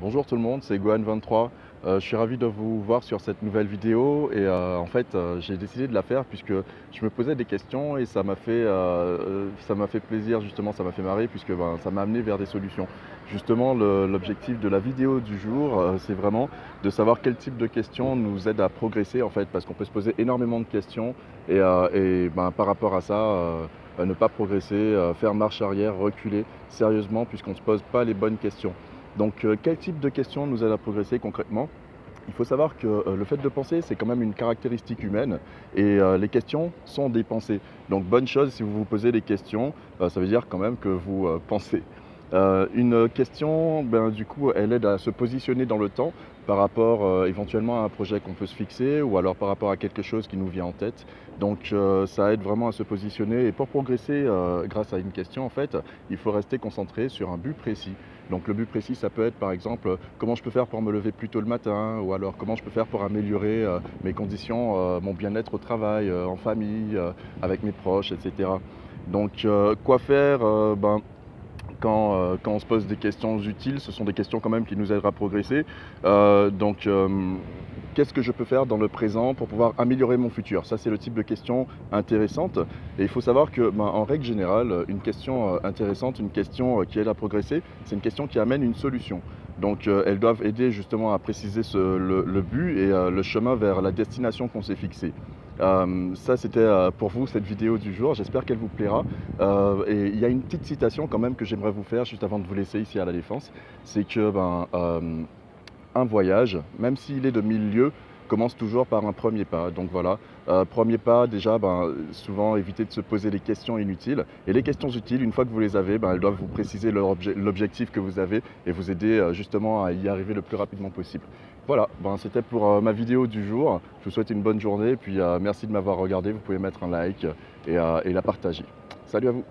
Bonjour tout le monde, c'est Gohan23. Je suis ravi de vous voir sur cette nouvelle vidéo et en fait j'ai décidé de la faire puisque je me posais des questions et ça m'a fait plaisir justement, ça m'a fait marrer puisque ça m'a amené vers des solutions. Justement l'objectif de la vidéo du jour c'est vraiment de savoir quel type de questions nous aide à progresser en fait parce qu'on peut se poser énormément de questions et par rapport à ça ne pas progresser, faire marche arrière, reculer sérieusement puisqu'on ne se pose pas les bonnes questions. Donc, quel type de questions nous aide à progresser concrètement? Il faut savoir que le fait de penser, c'est quand même une caractéristique humaine et les questions sont des pensées. Donc, bonne chose si vous vous posez des questions, ça veut dire quand même que vous pensez. Une question, du coup, elle aide à se positionner dans le temps par rapport éventuellement à un projet qu'on peut se fixer ou alors par rapport à quelque chose qui nous vient en tête. Donc, ça aide vraiment à se positionner et pour progresser grâce à une question, en fait, il faut rester concentré sur un but précis. Donc le but précis, ça peut être par exemple, comment je peux faire pour me lever plus tôt le matin ou alors comment je peux faire pour améliorer, mes conditions, mon bien-être au travail, en famille, avec mes proches et cetera. Donc quoi faire, quand on se pose des questions utiles, ce sont des questions quand même qui nous aidera à progresser. Qu'est-ce que je peux faire dans le présent pour pouvoir améliorer mon futur? Ça, c'est le type de question intéressante et il faut savoir que, en règle générale, une question, intéressante, une question, qui aide à progresser, c'est une question qui amène une solution. Donc, elles doivent aider justement à préciser le but et le chemin vers la destination qu'on s'est fixée. Ça, c'était, pour vous cette vidéo du jour. J'espère qu'elle vous plaira. Et il y a une petite citation quand même que j'aimerais vous faire juste avant de vous laisser ici à La Défense. C'est que un voyage, même s'il est de 1000 lieues, commence toujours par un premier pas. Donc voilà, premier pas déjà, souvent éviter de se poser des questions inutiles. Et les questions utiles, une fois que vous les avez, elles doivent vous préciser l'objectif que vous avez et vous aider justement à y arriver le plus rapidement possible. Voilà, c'était pour ma vidéo du jour. Je vous souhaite une bonne journée et puis merci de m'avoir regardé. Vous pouvez mettre un like et la partager. Salut à vous!